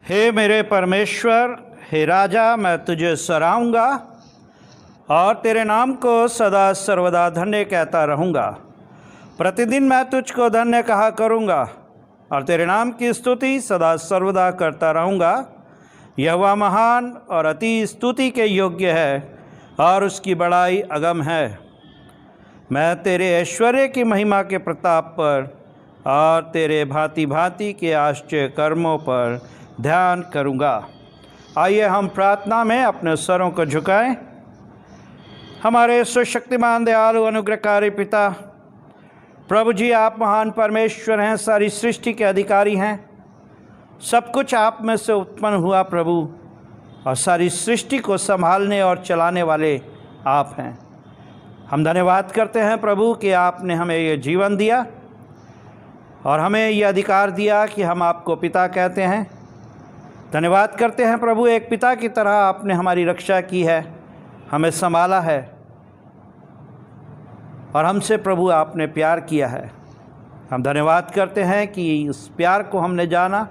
हे मेरे परमेश्वर, हे राजा, मैं तुझे सराहूँगा और तेरे नाम को सदा सर्वदा धन्य कहता रहूँगा। प्रतिदिन मैं तुझको धन्य कहा करूँगा और तेरे नाम की स्तुति सदा सर्वदा करता रहूँगा। यहोवा महान और अति स्तुति के योग्य है और उसकी बड़ाई अगम है। मैं तेरे ऐश्वर्य की महिमा के प्रताप पर और तेरे भांति भांति के आश्चर्य कर्मों पर ध्यान करूँगा। आइए हम प्रार्थना में अपने स्वरों को झुकाएं। हमारे सुशक्तिमान दयालु अनुग्रहकारी पिता प्रभु जी, आप महान परमेश्वर हैं, सारी सृष्टि के अधिकारी हैं। सब कुछ आप में से उत्पन्न हुआ प्रभु, और सारी सृष्टि को संभालने और चलाने वाले आप हैं। हम धन्यवाद करते हैं प्रभु कि आपने हमें ये जीवन दिया और हमें ये अधिकार दिया कि हम आपको पिता कहते हैं। धन्यवाद करते हैं प्रभु, एक पिता की तरह आपने हमारी रक्षा की है, हमें संभाला है और हमसे प्रभु आपने प्यार किया है। हम धन्यवाद करते हैं कि उस प्यार को हमने जाना।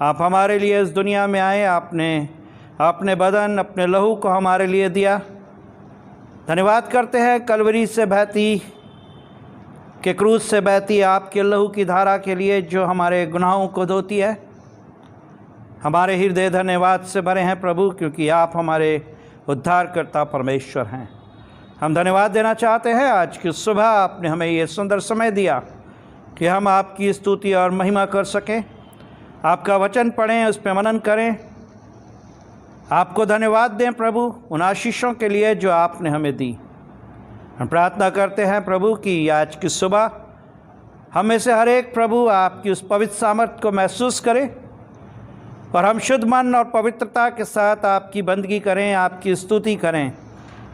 आप हमारे लिए इस दुनिया में आए, आपने अपने बदन, अपने लहू को हमारे लिए दिया। धन्यवाद करते हैं कलवरी से बहती के क्रूज से बहती आपके लहू की धारा के लिए जो हमारे गुनाहों को धोती है। हमारे हृदय धन्यवाद से भरे हैं प्रभु, क्योंकि आप हमारे उद्धारकर्ता परमेश्वर हैं। हम धन्यवाद देना चाहते हैं, आज की सुबह आपने हमें ये सुंदर समय दिया कि हम आपकी स्तुति और महिमा कर सकें। आपका वचन पढ़ें, उस पर मनन करें, आपको धन्यवाद दें प्रभु उन आशीषों के लिए जो आपने हमें दी। हम प्रार्थना करते हैं प्रभु कि आज की सुबह हमें से हर एक प्रभु आपकी उस पवित्र सामर्थ को महसूस करें और हम शुद्ध मन और पवित्रता के साथ आपकी बंदगी करें, आपकी स्तुति करें,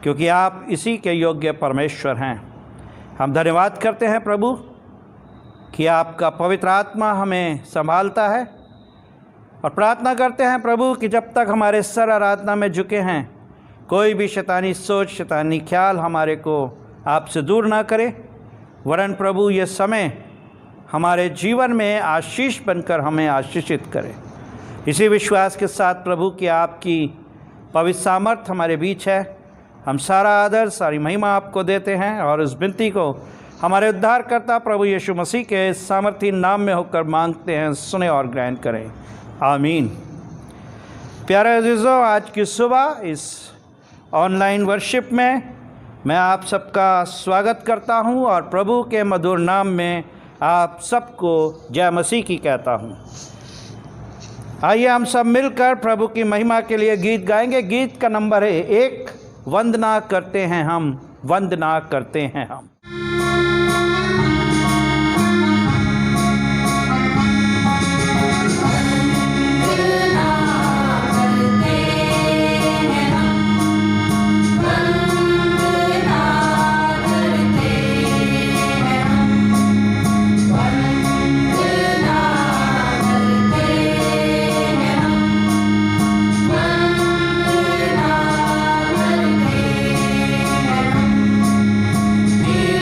क्योंकि आप इसी के योग्य परमेश्वर हैं। हम धन्यवाद करते हैं प्रभु कि आपका पवित्र आत्मा हमें संभालता है और प्रार्थना करते हैं प्रभु कि जब तक हमारे सर आराधना में झुके हैं, कोई भी शैतानी सोच, शैतानी ख्याल हमारे को आपसे दूर ना करे, वरन प्रभु ये समय हमारे जीवन में आशीष बनकर हमें आशीषित करे। इसी विश्वास के साथ प्रभु कि आपकी पवित्र सामर्थ हमारे बीच है, हम सारा आदर, सारी महिमा आपको देते हैं और इस विनती को हमारे उद्धारकर्ता प्रभु यीशु मसीह के सामर्थी नाम में होकर मांगते हैं। सुने और ग्रहण करें, आमीन। प्यारे अजीज़ों, आज की सुबह इस ऑनलाइन वर्शिप में मैं आप सबका स्वागत करता हूं और प्रभु के मधुर नाम में आप सबको जय मसीह की कहता हूं। आइए हम सब मिलकर प्रभु की महिमा के लिए गीत गाएंगे। गीत का नंबर है 1, वंदना करते हैं हम, वंदना करते हैं हम। Yeah.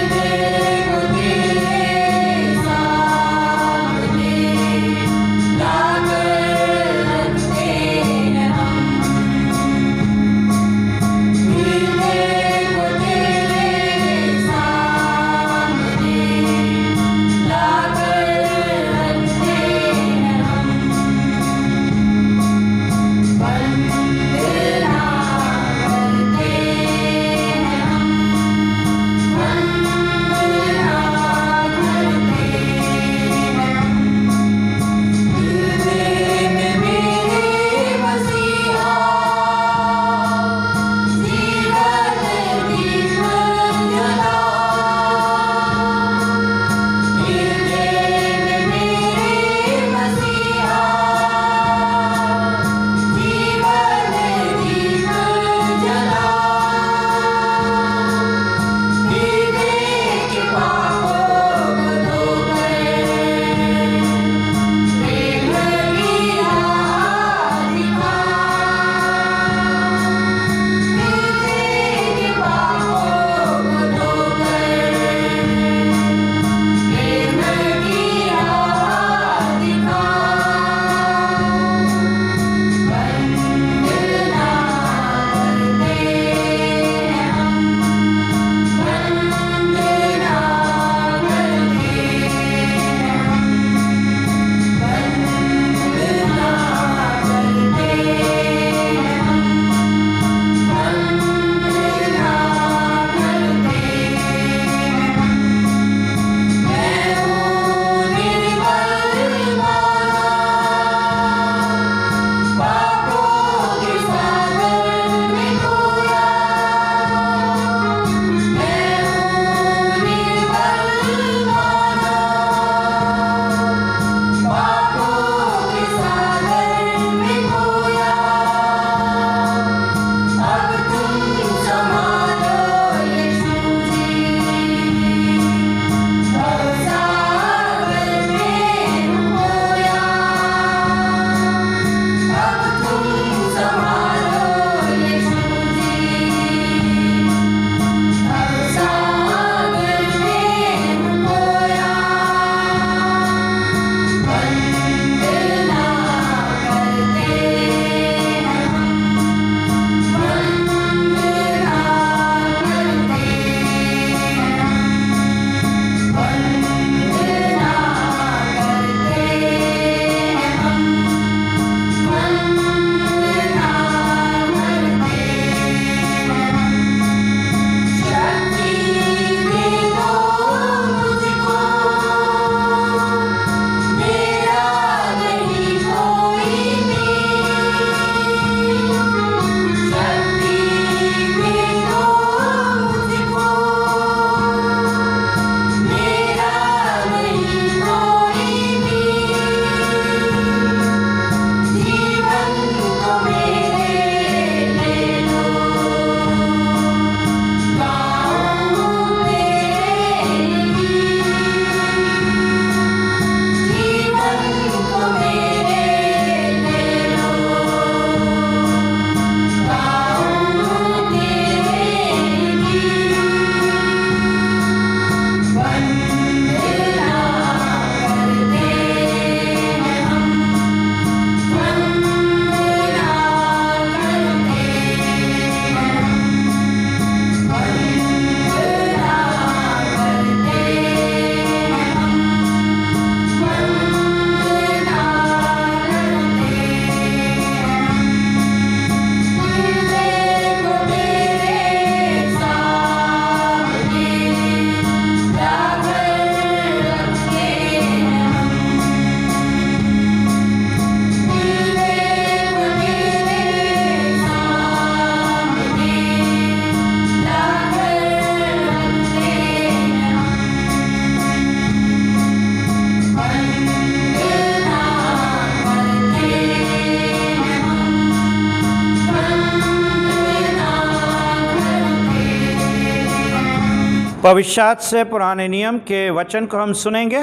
भविष्यात से पुराने नियम के वचन को हम सुनेंगे।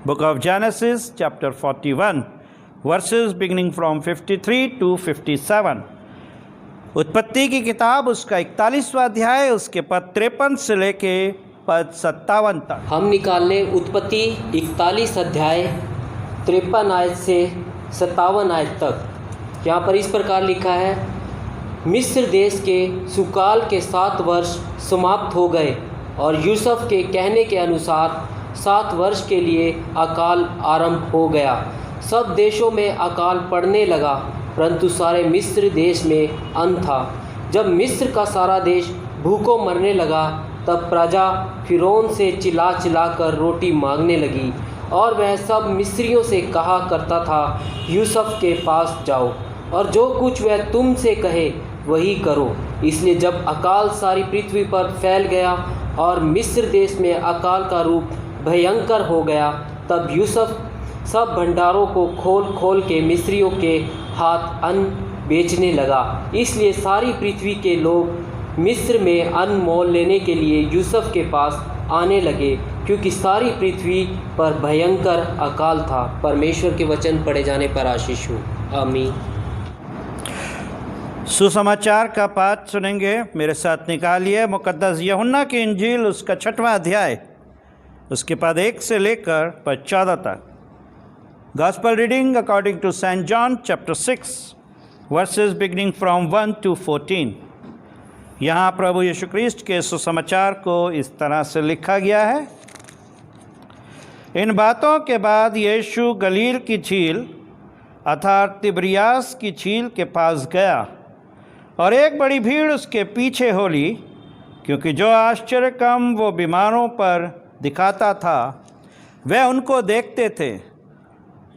Book of Genesis chapter 41 verses beginning from 53 to 57। उत्पत्ति की किताब उसका 41वां अध्याय उसके पद 53 से लेके पद 57 तक हम निकाल लें। उत्पत्ति 41 अध्याय 53 आयत से 57 आयत तक। यहाँ पर इस प्रकार लिखा है, मिस्र देश के सुकाल के 7 वर्ष समाप्त हो गए और यूसुफ के कहने के अनुसार 7 वर्ष के लिए अकाल आरंभ हो गया। सब देशों में अकाल पड़ने लगा, परंतु सारे मिस्र देश में अंत था। जब मिस्र का सारा देश भूखों मरने लगा, तब प्रजा फिरौन से चिल्ला चिल्ला कर रोटी मांगने लगी, और वह सब मिस्रियों से कहा करता था, यूसुफ के पास जाओ और जो कुछ वह तुम से कहे वही करो। इसलिए जब अकाल सारी पृथ्वी पर फैल गया और मिस्र देश में अकाल का रूप भयंकर हो गया, तब यूसुफ सब भंडारों को खोल खोल के मिस्रियों के हाथ अन्न बेचने लगा। इसलिए सारी पृथ्वी के लोग मिस्र में अन्न मोल लेने के लिए यूसुफ के पास आने लगे, क्योंकि सारी पृथ्वी पर भयंकर अकाल था। परमेश्वर के वचन पढ़े जाने पर आशीष हो, आमीन। सुसमाचार का पाठ सुनेंगे। मेरे साथ निकालिए मुकद्दस यूहन्ना की इंजील उसका 6वां अध्याय उसके पद 1 से लेकर पद 14 तक। Gospel reading according to saint John chapter 6 verses beginning from 1 to 14। यहाँ प्रभु यीशु क्रिस्ट के सुसमाचार को इस तरह से लिखा गया है। इन बातों के बाद यीशु गलील की झील अर्थात तिब्रियास की झील के पास गया और एक बड़ी भीड़ उसके पीछे हो ली, क्योंकि जो आश्चर्य काम वो बीमारों पर दिखाता था वह उनको देखते थे।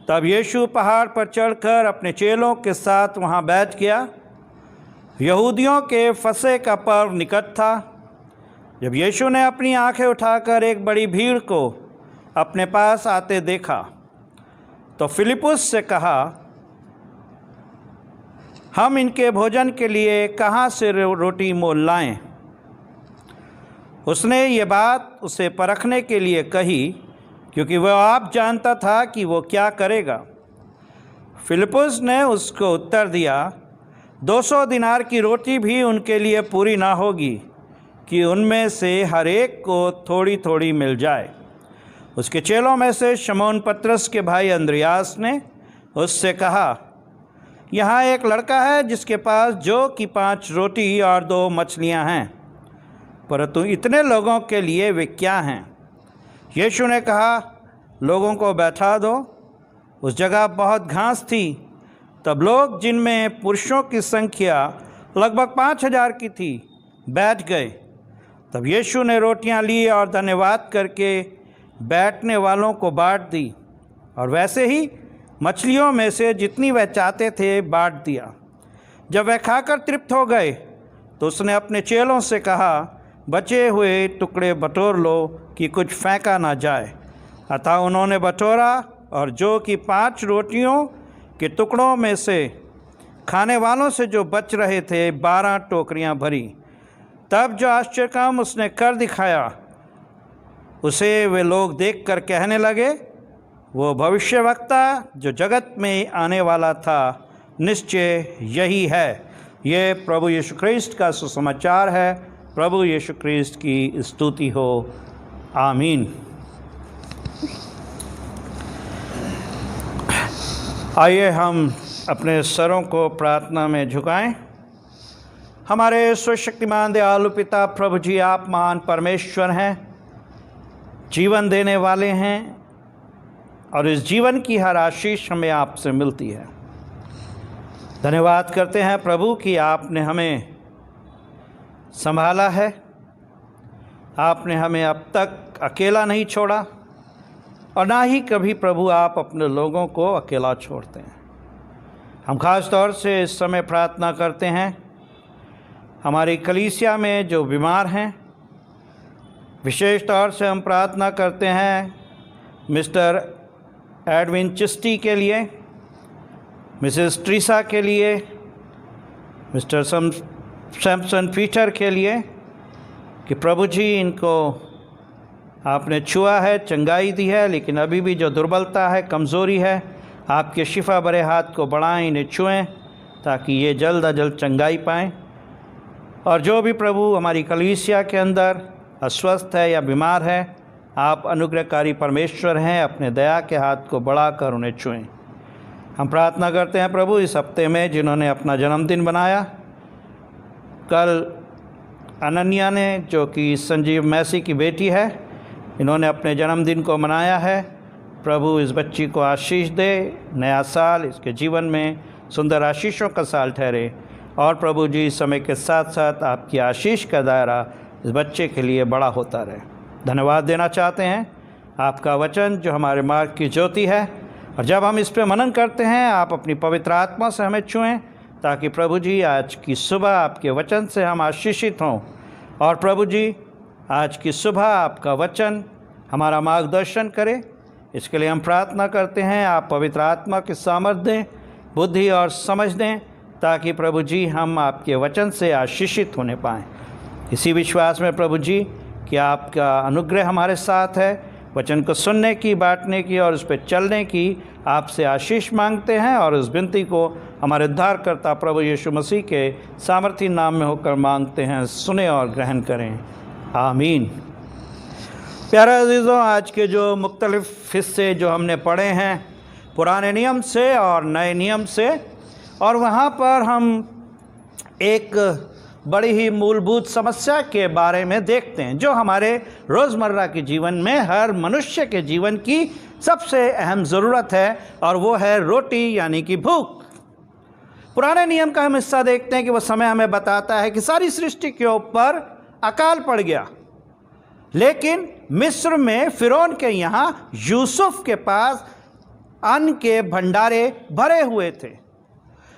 तब यीशु पहाड़ पर चढ़कर अपने चेलों के साथ वहाँ बैठ गया। यहूदियों के फसह का पर्व निकट था। जब यीशु ने अपनी आंखें उठाकर एक बड़ी भीड़ को अपने पास आते देखा, तो फिलिपुस से कहा, हम इनके भोजन के लिए कहाँ से रोटी मोल लाएं? उसने ये बात उसे परखने के लिए कही, क्योंकि वह आप जानता था कि वो क्या करेगा। फिलिपुस ने उसको उत्तर दिया, 200 दिनार की रोटी भी उनके लिए पूरी ना होगी कि उनमें से हर एक को थोड़ी थोड़ी मिल जाए। उसके चेलों में से शमौन पतरस के भाई अंद्रियास ने उससे कहा, यहाँ एक लड़का है जिसके पास जो कि 5 रोटी और 2 मछलियाँ हैं, परंतु इतने लोगों के लिए वे क्या हैं? यीशु ने कहा, लोगों को बैठा दो। उस जगह बहुत घास थी। तब लोग, जिनमें पुरुषों की संख्या लगभग 5000 की थी, बैठ गए। तब यीशु ने रोटियां ली और धन्यवाद करके बैठने वालों को बांट दी, और वैसे ही मछलियों में से जितनी वह चाहते थे बांट दिया। जब वह खाकर तृप्त हो गए, तो उसने अपने चेलों से कहा, बचे हुए टुकड़े बटोर लो कि कुछ फेंका ना जाए। अतः उन्होंने बटोरा, और जो कि 5 रोटियों के टुकड़ों में से खाने वालों से जो बच रहे थे 12 टोकरियां भरी। तब जो आश्चर्य काम उसने कर दिखाया, उसे वे लोग देखकर कहने लगे, वो भविष्यवक्ता जो जगत में आने वाला था, निश्चय यही है। ये प्रभु यीशु क्रिस्ट का सुसमाचार है। प्रभु यीशु क्रिस्ट की स्तुति हो, आमीन। आइए हम अपने सरों को प्रार्थना में झुकाएं। हमारे सर्वशक्तिमान दयालु पिता प्रभु जी, आप महान परमेश्वर हैं, जीवन देने वाले हैं, और इस जीवन की हर आशीष हमें आपसे मिलती है। धन्यवाद करते हैं प्रभु कि आपने हमें संभाला है। आपने हमें अब तक अकेला नहीं छोड़ा, और ना ही कभी प्रभु आप अपने लोगों को अकेला छोड़ते हैं। हम खास तौर से इस समय प्रार्थना करते हैं हमारी कलीसिया में जो बीमार हैं। विशेष तौर से हम प्रार्थना करते हैं मिस्टर एडविन चिस्टी के लिए, मिसेस ट्रीसा के लिए, मिस्टर सैमसन पीटर के लिए, कि प्रभु जी इनको आपने छुआ है, चंगाई दी है, लेकिन अभी भी जो दुर्बलता है, कमज़ोरी है, आपके शिफा भरे हाथ को बढ़ाएं, इन्हें छुएं ताकि ये जल्द अज जल्द चंगाई पाएँ। और जो भी प्रभु हमारी कलीसिया के अंदर अस्वस्थ है या बीमार है, आप अनुग्रहकारी परमेश्वर हैं, अपने दया के हाथ को बढ़ाकर उन्हें छुएं। हम प्रार्थना करते हैं प्रभु, इस हफ्ते में जिन्होंने अपना जन्मदिन बनाया, कल अनन्या ने, जो कि संजीव मैसी की बेटी है, इन्होंने अपने जन्मदिन को मनाया है। प्रभु इस बच्ची को आशीष दे, नया साल इसके जीवन में सुंदर आशीषों का साल ठहरे। और प्रभु जी, समय के साथ साथ आपकी आशीष का दायरा इस बच्चे के लिए बड़ा होता रहे। धन्यवाद देना चाहते हैं आपका वचन जो हमारे मार्ग की ज्योति है, और जब हम इस पर मनन करते हैं, आप अपनी पवित्र आत्मा से हमें छुएं ताकि प्रभु जी आज की सुबह आपके वचन से हम आशीषित हों। और प्रभु जी, आज की सुबह आपका वचन हमारा मार्गदर्शन करे, इसके लिए हम प्रार्थना करते हैं। आप पवित्र आत्मा की सामर्थ दें, बुद्धि और समझ दें, ताकि प्रभु जी हम आपके वचन से आशीषित होने पाएँ। इसी विश्वास में प्रभु जी कि आपका अनुग्रह हमारे साथ है, वचन को सुनने की, बांटने की और उस पर चलने की आपसे आशीष मांगते हैं, और उस विनती को हमारे उद्धारकर्ता प्रभु यीशु मसीह के सामर्थी नाम में होकर मांगते हैं। सुने और ग्रहण करें, आमीन। प्यारे अजीज़ों, आज के जो मुख्तलिफ हिस्से जो हमने पढ़े हैं पुराने नियम से और नए नियम से, और वहाँ पर हम एक बड़ी ही मूलभूत समस्या के बारे में देखते हैं जो हमारे रोज़मर्रा के जीवन में हर मनुष्य के जीवन की सबसे अहम ज़रूरत है, और वो है रोटी यानी कि भूख। पुराने नियम का हम हिस्सा देखते हैं कि वो समय हमें बताता है कि सारी सृष्टि के ऊपर अकाल पड़ गया, लेकिन मिस्र में फ़िरौन के यहाँ यूसुफ के पास अन्न के भंडारे भरे हुए थे।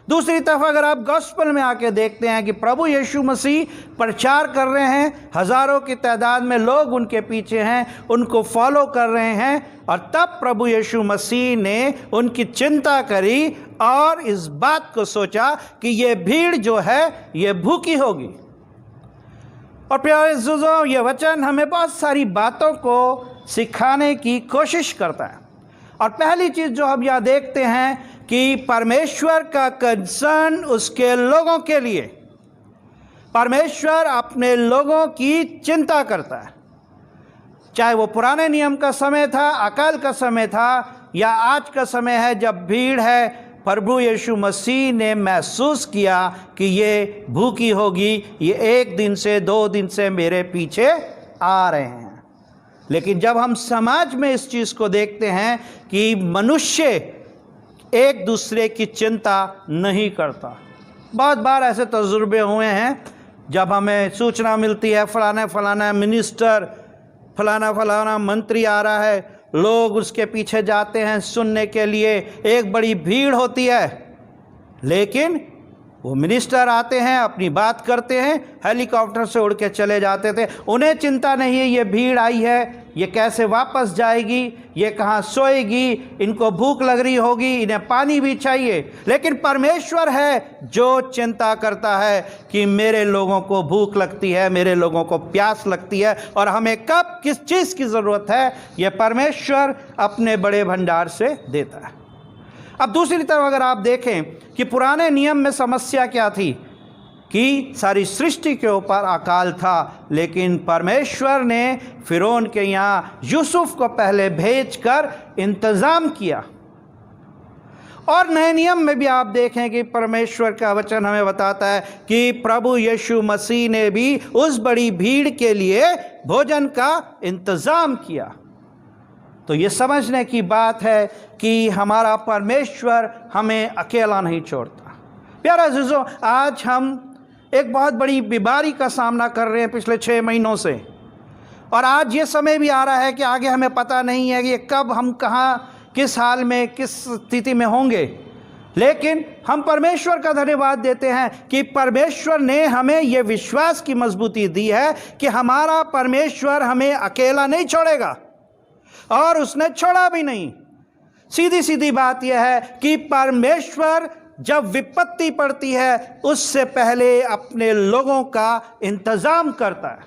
दूसरी तरफ अगर आप गॉस्पेल में आके देखते हैं कि प्रभु यीशु मसीह प्रचार कर रहे हैं, हज़ारों की तादाद में लोग उनके पीछे हैं, उनको फॉलो कर रहे हैं, और तब प्रभु यीशु मसीह ने उनकी चिंता करी और इस बात को सोचा कि ये भीड़ जो है ये भूखी होगी। और प्यारे अज़ीज़ों, ये वचन हमें बहुत सारी बातों को सिखाने की कोशिश करता है। और पहली चीज़ जो हम यहाँ देखते हैं कि परमेश्वर का कंसर्न उसके लोगों के लिए, परमेश्वर अपने लोगों की चिंता करता है। चाहे वो पुराने नियम का समय था, अकाल का समय था, या आज का समय है जब भीड़ है, प्रभु यीशु मसीह ने महसूस किया कि ये भूखी होगी, ये 1 दिन से 2 दिन से मेरे पीछे आ रहे हैं। लेकिन जब हम समाज में इस चीज़ को देखते हैं कि मनुष्य एक दूसरे की चिंता नहीं करता, बहुत बार ऐसे तजुर्बे हुए हैं जब हमें सूचना मिलती है फलाना मिनिस्टर, फलाना मंत्री आ रहा है, लोग उसके पीछे जाते हैं सुनने के लिए, एक बड़ी भीड़ होती है, लेकिन वो मिनिस्टर आते हैं, अपनी बात करते हैं, हेलीकॉप्टर से उड़ के चले जाते थे। उन्हें चिंता नहीं है ये भीड़ आई है, ये कैसे वापस जाएगी, ये कहाँ सोएगी, इनको भूख लग रही होगी, इन्हें पानी भी चाहिए। लेकिन परमेश्वर है जो चिंता करता है कि मेरे लोगों को भूख लगती है, मेरे लोगों को प्यास लगती है, और हमें कब किस चीज़ की ज़रूरत है, ये परमेश्वर अपने बड़े भंडार से देता है। अब दूसरी तरफ अगर आप देखें कि पुराने नियम में समस्या क्या थी कि सारी सृष्टि के ऊपर अकाल था, लेकिन परमेश्वर ने फ़िरौन के यहाँ यूसुफ को पहले भेजकर इंतज़ाम किया। और नए नियम में भी आप देखें कि परमेश्वर का वचन हमें बताता है कि प्रभु यीशु मसीह ने भी उस बड़ी भीड़ के लिए भोजन का इंतज़ाम किया। तो ये समझने की बात है कि हमारा परमेश्वर हमें अकेला नहीं छोड़ता। प्यारे अज़ीज़ों, आज हम एक बहुत बड़ी बीमारी का सामना कर रहे हैं पिछले 6 महीनों से, और आज ये समय भी आ रहा है कि आगे हमें पता नहीं है कि ये कब हम कहाँ, किस हाल में, किस स्थिति में होंगे। लेकिन हम परमेश्वर का धन्यवाद देते हैं कि परमेश्वर ने हमें ये विश्वास की मजबूती दी है कि हमारा परमेश्वर हमें अकेला नहीं छोड़ेगा, और उसने छोड़ा भी नहीं। सीधी सीधी बात यह है कि परमेश्वर जब विपत्ति पड़ती है उससे पहले अपने लोगों का इंतज़ाम करता है।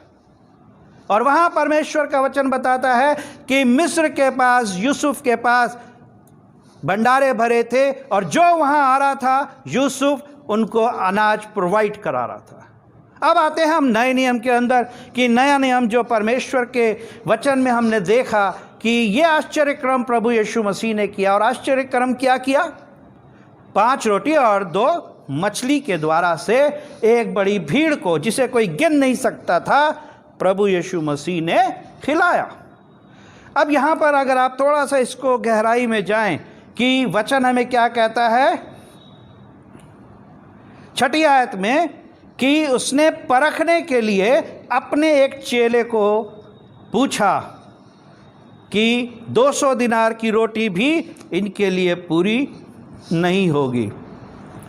और वहाँ परमेश्वर का वचन बताता है कि मिस्र के पास, यूसुफ के पास भंडारे भरे थे और जो वहाँ आ रहा था यूसुफ उनको अनाज प्रोवाइड करा रहा था। अब आते हैं हम नए नियम के अंदर कि नया नियम जो परमेश्वर के वचन में हमने देखा कि ये आश्चर्य क्रम प्रभु यीशु मसीह ने किया। और आश्चर्य क्रम क्या किया? 5 रोटी और 2 मछली के द्वारा से एक बड़ी भीड़ को, जिसे कोई गिन नहीं सकता था, प्रभु यीशु मसीह ने खिलाया। अब यहाँ पर अगर आप थोड़ा सा इसको गहराई में जाएं कि वचन हमें क्या कहता है 6ठी आयत में, कि उसने परखने के लिए अपने एक चेले को पूछा कि 200 दिनार की रोटी भी इनके लिए पूरी नहीं होगी।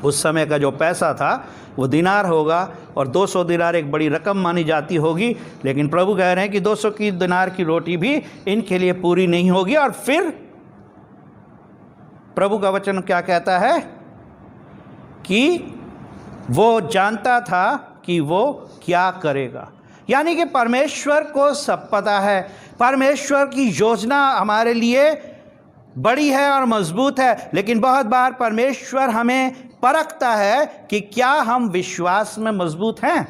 उस समय का जो पैसा था वो दिनार होगा और 200 दिनार एक बड़ी रकम मानी जाती होगी, लेकिन प्रभु कह रहे हैं कि 200 की दिनार की रोटी भी इनके लिए पूरी नहीं होगी। और फिर प्रभु का वचन क्या कहता है कि वो जानता था कि वो क्या करेगा। यानी कि परमेश्वर को सब पता है। परमेश्वर की योजना हमारे लिए बड़ी है और मजबूत है, लेकिन बहुत बार परमेश्वर हमें परखता है कि क्या हम विश्वास में मजबूत हैं।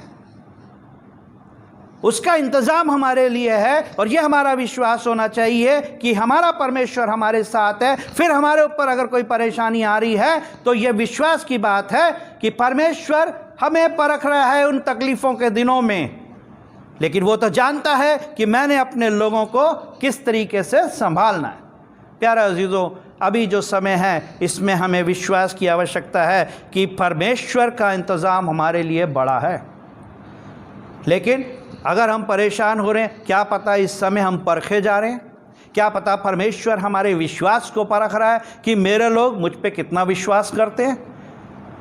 उसका इंतज़ाम हमारे लिए है और ये हमारा विश्वास होना चाहिए कि हमारा परमेश्वर हमारे साथ है। फिर हमारे ऊपर अगर कोई परेशानी आ रही है तो ये विश्वास की बात है कि परमेश्वर हमें परख रहा है उन तकलीफ़ों के दिनों में, लेकिन वो तो जानता है कि मैंने अपने लोगों को किस तरीके से संभालना है। प्यारे अजीज़ों, अभी जो समय है इसमें हमें विश्वास की आवश्यकता है कि परमेश्वर का इंतज़ाम हमारे लिए बड़ा है। लेकिन अगर हम परेशान हो रहे हैं, क्या पता इस समय हम परखे जा रहे हैं, क्या पता परमेश्वर हमारे विश्वास को परख रहा है कि मेरे लोग मुझ पे कितना विश्वास करते हैं।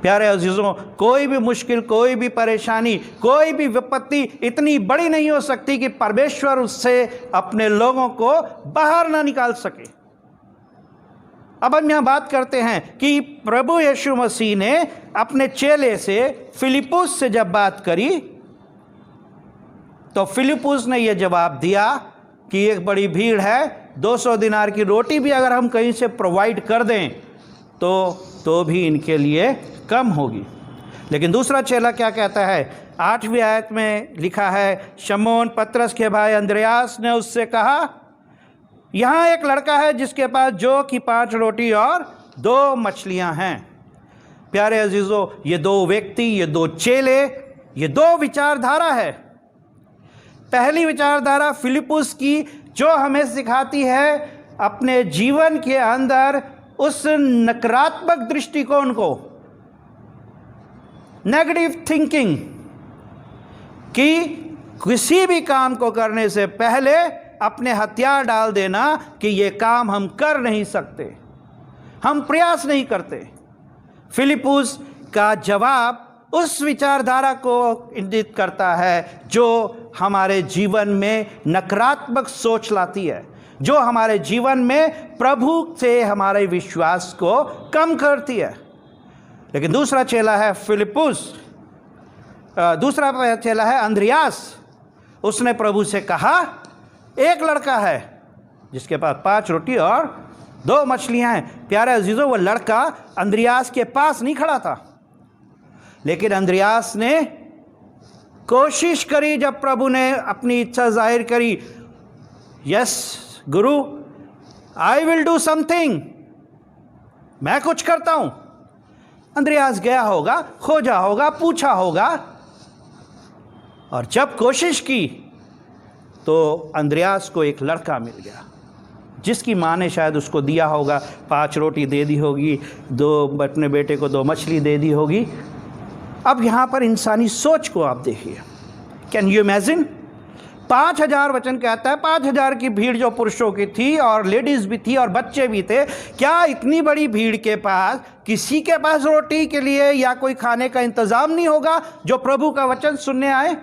प्यारे अजीज़ों, कोई भी मुश्किल, कोई भी परेशानी, कोई भी विपत्ति इतनी बड़ी नहीं हो सकती कि परमेश्वर उससे अपने लोगों को बाहर ना निकाल सके। अब हम यहाँ बात करते हैं कि प्रभु यीशु मसीह ने अपने चेले से, फिलिपुस से जब बात करी तो फिलिपुस ने यह जवाब दिया कि एक बड़ी भीड़ है, 200 दिनार की रोटी भी अगर हम कहीं से प्रोवाइड कर दें तो भी इनके लिए कम होगी। लेकिन दूसरा चेला क्या कहता है? 8वीं आयत में लिखा है, शमौन पतरस के भाई अंद्रयास ने उससे कहा, यहाँ एक लड़का है जिसके पास जो कि 5 रोटी और 2 मछलियाँ हैं। प्यारे अजीज़ों, ये 2 व्यक्ति, ये 2 चेले, ये 2 विचारधारा है। पहली विचारधारा फिलिपुस की, जो हमें सिखाती है अपने जीवन के अंदर उस नकारात्मक दृष्टिकोण को, नेगेटिव थिंकिंग, कि किसी भी काम को करने से पहले अपने हथियार डाल देना कि ये काम हम कर नहीं सकते, हम प्रयास नहीं करते। फिलिपुस का जवाब उस विचारधारा को इंगित करता है जो हमारे जीवन में नकारात्मक सोच लाती है, जो हमारे जीवन में प्रभु से हमारे विश्वास को कम करती है। लेकिन दूसरा चेला है फिलिपुस, दूसरा चेला है अंद्रयास। उसने प्रभु से कहा, एक लड़का है जिसके पास 5 रोटी और 2 मछलियां हैं। प्यारे अजीजों, वो लड़का अंद्रयास के पास नहीं खड़ा था, लेकिन अंद्रयास ने कोशिश करी। जब प्रभु ने अपनी इच्छा जाहिर करी, yes Guru, I will do something, मैं कुछ करता हूं। अंद्रयास गया होगा, खोजा होगा, पूछा होगा, और जब कोशिश की तो अंद्रयास को एक लड़का मिल गया जिसकी माँ ने शायद उसको दिया होगा, 5 रोटी दे दी होगी, अपने बेटे को 2 मछली दे दी होगी। अब यहाँ पर इंसानी सोच को आप देखिए, कैन यू इमेजिन? 5000 वचन कहता है, 5000 की भीड़ जो पुरुषों की थी और लेडीज़ भी थी और बच्चे भी थे। क्या इतनी बड़ी भीड़ के पास किसी के पास रोटी के लिए या कोई खाने का इंतज़ाम नहीं होगा जो प्रभु का वचन सुनने आए?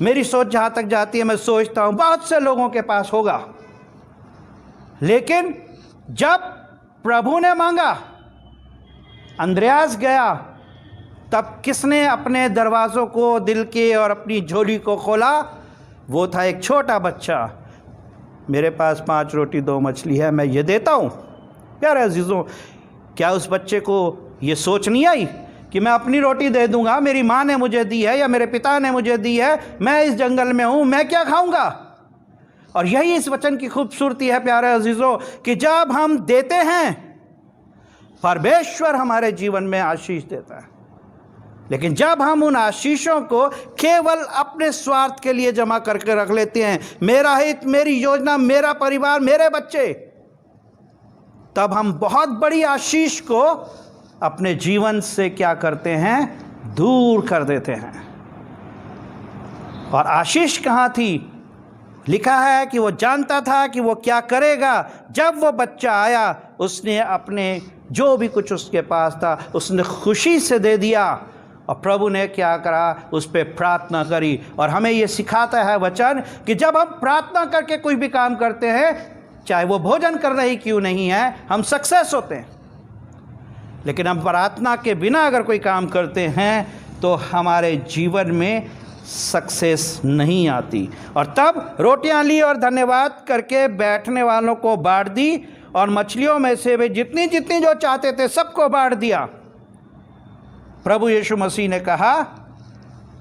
मेरी सोच जहाँ तक जाती है, मैं सोचता हूँ बहुत से लोगों के पास होगा। लेकिन जब प्रभु ने मांगा, अंद्रयास गया, तब किसने अपने दरवाज़ों को, दिल के और अपनी झोली को खोला? वो था एक छोटा बच्चा, मेरे पास 5 रोटी 2 मछली है, मैं ये देता हूँ। प्यारे अजीज़ों, क्या उस बच्चे को ये सोच नहीं आई कि मैं अपनी रोटी दे दूंगा, मेरी माँ ने मुझे दी है या मेरे पिता ने मुझे दी है, मैं इस जंगल में हूँ, मैं क्या खाऊंगा? और यही इस वचन की खूबसूरती है प्यारे अजीज़ों, कि जब हम देते हैं परमेश्वर हमारे जीवन में आशीष देता है। लेकिन जब हम उन आशीषों को केवल अपने स्वार्थ के लिए जमा करके रख लेते हैं, मेरा हित, मेरी योजना, मेरा परिवार, मेरे बच्चे, तब हम बहुत बड़ी आशीष को अपने जीवन से क्या करते हैं? दूर कर देते हैं। और आशीष कहाँ थी? लिखा है कि वो जानता था कि वो क्या करेगा। जब वो बच्चा आया, उसने अपने जो भी कुछ उसके पास था उसने खुशी से दे दिया, और प्रभु ने क्या करा? उस पर प्रार्थना करी। और हमें ये सिखाता है वचन कि जब हम प्रार्थना करके कोई भी काम करते हैं, चाहे वो भोजन कर रही क्यों नहीं है, हम सक्सेस होते हैं। लेकिन हम प्रार्थना के बिना अगर कोई काम करते हैं तो हमारे जीवन में सक्सेस नहीं आती। और तब रोटियां ली और धन्यवाद करके बैठने वालों को बांट दी, और मछलियों में से वे जितनी जितनी जो चाहते थे सबको बांट दिया। प्रभु यीशु मसीह ने कहा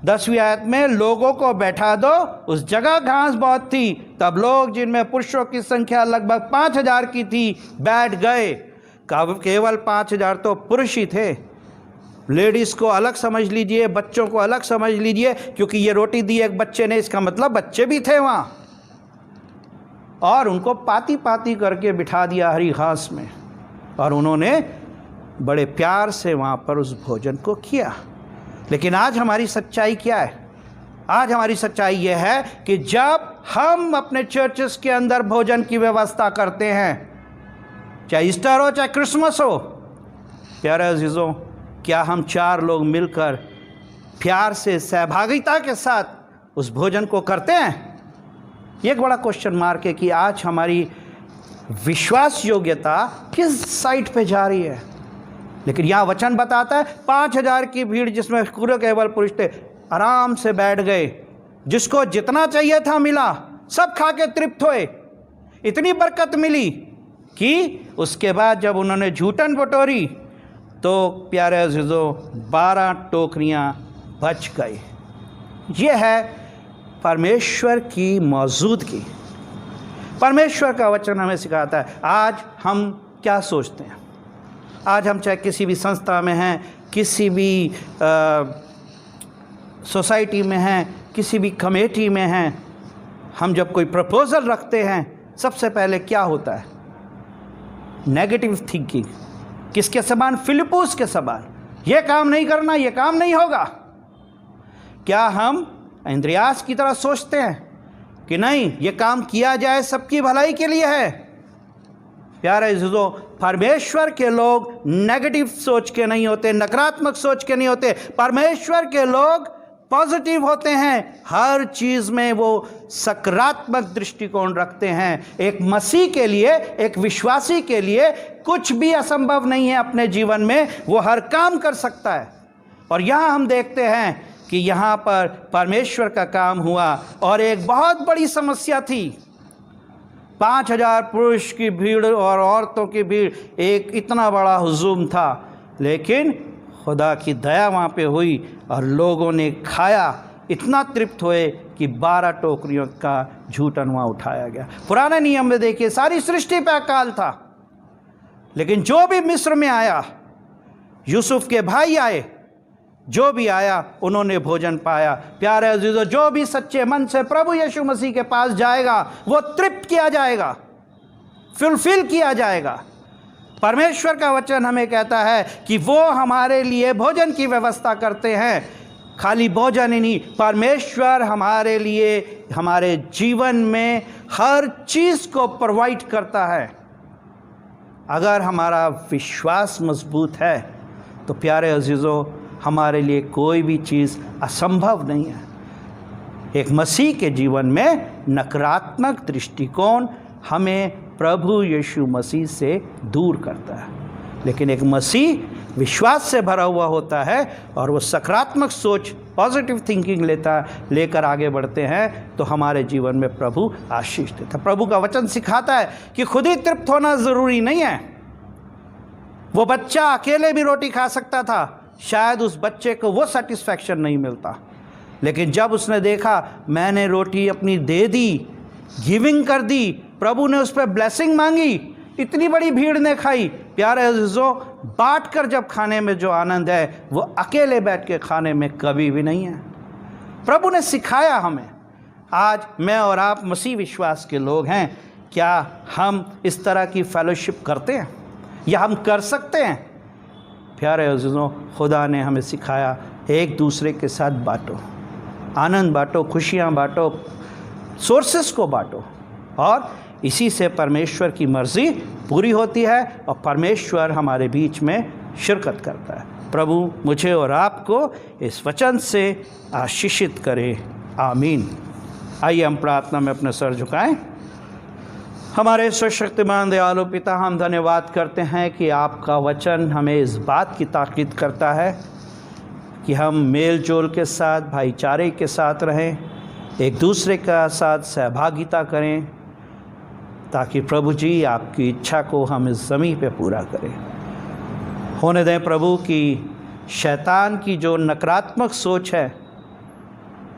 10वीं आयत में, लोगों को बैठा दो। उस जगह घास बहुत थी, तब लोग, जिनमें पुरुषों की संख्या लगभग 5000 की थी, बैठ गए। केवल 5000 तो पुरुष ही थे। लेडीज़ को अलग समझ लीजिए, बच्चों को अलग समझ लीजिए, क्योंकि ये रोटी दी एक बच्चे ने, इसका मतलब बच्चे भी थे वहाँ। और उनको पाती पाती करके बिठा दिया हरी घास में, और उन्होंने बड़े प्यार से वहाँ पर उस भोजन को किया। लेकिन आज हमारी सच्चाई क्या है? आज हमारी सच्चाई यह है कि जब हम अपने चर्चेस के अंदर भोजन की व्यवस्था करते हैं, चाहे ईस्टर हो चाहे क्रिसमस हो, प्यारे अजीज़ों, क्या हम 4 लोग मिलकर प्यार से, सहभागिता के साथ उस भोजन को करते हैं? ये एक बड़ा क्वेश्चन मार्क है कि आज हमारी विश्वास योग्यता किस साइड पे जा रही है। लेकिन यहाँ वचन बताता है 5000 की भीड़, जिसमें पूरे केवल पुरुष थे, आराम से बैठ गए। जिसको जितना चाहिए था मिला, सब खा के तृप्त हुए। इतनी बरकत मिली कि उसके बाद जब उन्होंने झूठन बटोरी तो प्यारे अजीज़ों 12 टोकरियाँ बच गई। ये है परमेश्वर की मौजूदगी। परमेश्वर का वचन हमें सिखाता है। आज हम क्या सोचते हैं? आज हम चाहे किसी भी संस्था में हैं, किसी भी सोसाइटी में हैं, किसी भी कमेटी में हैं, हम जब कोई प्रपोज़ल रखते हैं, सबसे पहले क्या होता है? Negative thinking. किसके समान? फिलिप्पुस के समान। ये काम नहीं करना, ये काम नहीं होगा। क्या हम इंद्रियास की तरह सोचते हैं कि नहीं, ये काम किया जाए, सबकी भलाई के लिए है? प्यारे अजीज़ों, परमेश्वर के लोग नेगेटिव सोच के नहीं होते, नकारात्मक सोच के नहीं होते। परमेश्वर के लोग पॉजिटिव होते हैं। हर चीज़ में वो सकारात्मक दृष्टिकोण रखते हैं। एक मसीह के लिए, एक विश्वासी के लिए कुछ भी असंभव नहीं है अपने जीवन में, वो हर काम कर सकता है। और यहाँ हम देखते हैं कि यहाँ पर परमेश्वर का काम हुआ, और एक बहुत बड़ी समस्या थी। 5000 पुरुष की भीड़ और औरतों की भीड़, एक इतना बड़ा हुजूम था, लेकिन खुदा की दया वहाँ पे हुई और लोगों ने खाया, इतना तृप्त हुए कि 12 टोकरियों का झूठन वहाँ उठाया गया। पुराने नियम में देखिए, सारी सृष्टि पे अकाल था, लेकिन जो भी मिस्र में आया, यूसुफ के भाई आए, जो भी आया, उन्होंने भोजन पाया। प्यारे अजीज़ों, जो भी सच्चे मन से प्रभु यीशु मसीह के पास जाएगा, वो तृप्त किया जाएगा, फुलफिल किया जाएगा। परमेश्वर का वचन हमें कहता है कि वो हमारे लिए भोजन की व्यवस्था करते हैं। खाली भोजन ही नहीं, परमेश्वर हमारे लिए, हमारे जीवन में हर चीज़ को प्रोवाइड करता है। अगर हमारा विश्वास मजबूत है तो प्यारे अजीज़ों, हमारे लिए कोई भी चीज़ असंभव नहीं है। एक मसीह के जीवन में नकारात्मक दृष्टिकोण हमें प्रभु यीशु मसीह से दूर करता है, लेकिन एक मसीह विश्वास से भरा हुआ होता है और वो सकारात्मक सोच, पॉजिटिव थिंकिंग लेकर आगे बढ़ते हैं, तो हमारे जीवन में प्रभु आशीष देता है। प्रभु का वचन सिखाता है कि खुद ही तृप्त होना ज़रूरी नहीं है। वो बच्चा अकेले भी रोटी खा सकता था, शायद उस बच्चे को वो सेटिस्फैक्शन नहीं मिलता, लेकिन जब उसने देखा मैंने रोटी अपनी दे दी, गिविंग कर दी, प्रभु ने उस पर ब्लेसिंग मांगी, इतनी बड़ी भीड़ ने खाई। प्यारे अज़ीज़ों, बांट कर जब खाने में जो आनंद है वो अकेले बैठ के खाने में कभी भी नहीं है। प्रभु ने सिखाया हमें। आज मैं और आप मसीह विश्वास के लोग हैं, क्या हम इस तरह की फेलोशिप करते हैं या हम कर सकते हैं? प्यारे अज़ीज़ों, खुदा ने हमें सिखाया एक दूसरे के साथ बांटो, आनंद बांटो, खुशियाँ बांटो, सोर्सेस को बांटो, और इसी से परमेश्वर की मर्ज़ी पूरी होती है और परमेश्वर हमारे बीच में शिरकत करता है। प्रभु मुझे और आपको इस वचन से आशीषित करे। आमीन। आइए हम प्रार्थना में अपने सर झुकाएं। हमारे सर्वशक्तिमान दयालु पिता, हम धन्यवाद करते हैं कि आपका वचन हमें इस बात की ताकीद करता है कि हम मेल जोल के साथ, भाईचारे के साथ रहें, एक दूसरे का साथ सहभागिता करें, ताकि प्रभु जी आपकी इच्छा को हम इस ज़मीन पे पूरा करें। होने दें प्रभु कि शैतान की जो नकारात्मक सोच है,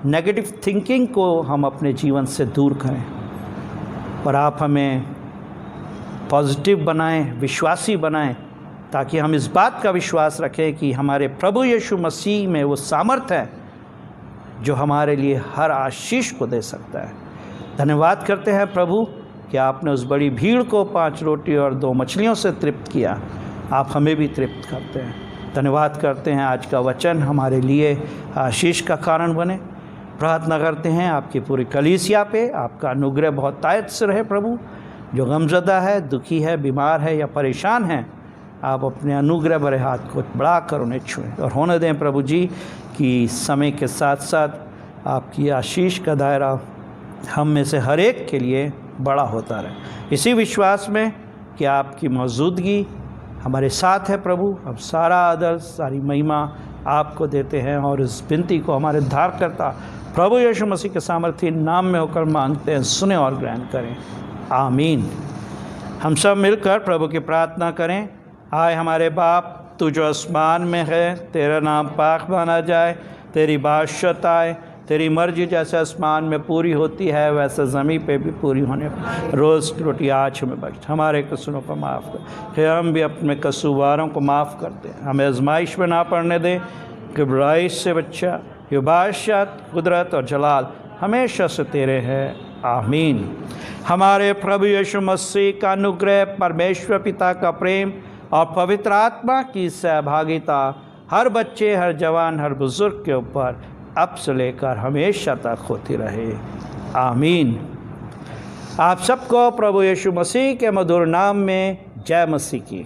नेगेटिव थिंकिंग को हम अपने जीवन से दूर करें और आप हमें पॉजिटिव बनाएं, विश्वासी बनाएं, ताकि हम इस बात का विश्वास रखें कि हमारे प्रभु यीशु मसीह में वो सामर्थ है जो हमारे लिए हर आशीष को दे सकता है। धन्यवाद करते हैं प्रभु कि आपने उस बड़ी भीड़ को 5 रोटी और 2 मछलियों से तृप्त किया, आप हमें भी तृप्त करते हैं। धन्यवाद करते हैं आज का वचन हमारे लिए आशीष का कारण बने। प्रार्थना करते हैं आपकी पूरी कलीसिया पे आपका अनुग्रह बहुत तायत से रहे। प्रभु जो गमज़दा है, दुखी है, बीमार है या परेशान है, आप अपने अनुग्रह भरे हाथ को बढ़ाकर उन्हें छुएं और होने दें प्रभु जी कि समय के साथ साथ आपकी आशीष का दायरा हम में से हर एक के लिए बड़ा होता रहे। इसी विश्वास में कि आपकी मौजूदगी हमारे साथ है प्रभु, हम सारा आदर, सारी महिमा आपको देते हैं और इस विनती को हमारे उद्धारकर्ता प्रभु यीशु मसीह के सामर्थी नाम में होकर मांगते हैं, सुने और ग्रहण करें। आमीन। हम सब मिलकर प्रभु की प्रार्थना करें। आए हमारे बाप, तू जो आसमान में है, तेरा नाम पाक माना जाए, तेरी बादशाहत आए, तेरी मर्जी जैसे आसमान में पूरी होती है वैसे ज़मीन पे भी पूरी होने पर रोज़ रोटी आज हमें बख्श, हमारे कसूरों को माफ़ कर, फिर हम भी अपने कसूरवारों को माफ़ करते हैं, हमें आजमाइश में ना पड़ने दें कि बुराई से बच्चा, ये बादशाह, कुदरत और जलाल हमेशा से तेरे हैं। आमीन। हमारे प्रभु यीशु मसीह का अनुग्रह, परमेश्वर पिता का प्रेम और पवित्र आत्मा की सहभागिता हर बच्चे, हर जवान, हर बुज़ुर्ग के ऊपर अब से लेकर हमेशा तक होती रहे। आमीन। आप सबको प्रभु यीशु मसीह के मधुर नाम में जय मसीह की।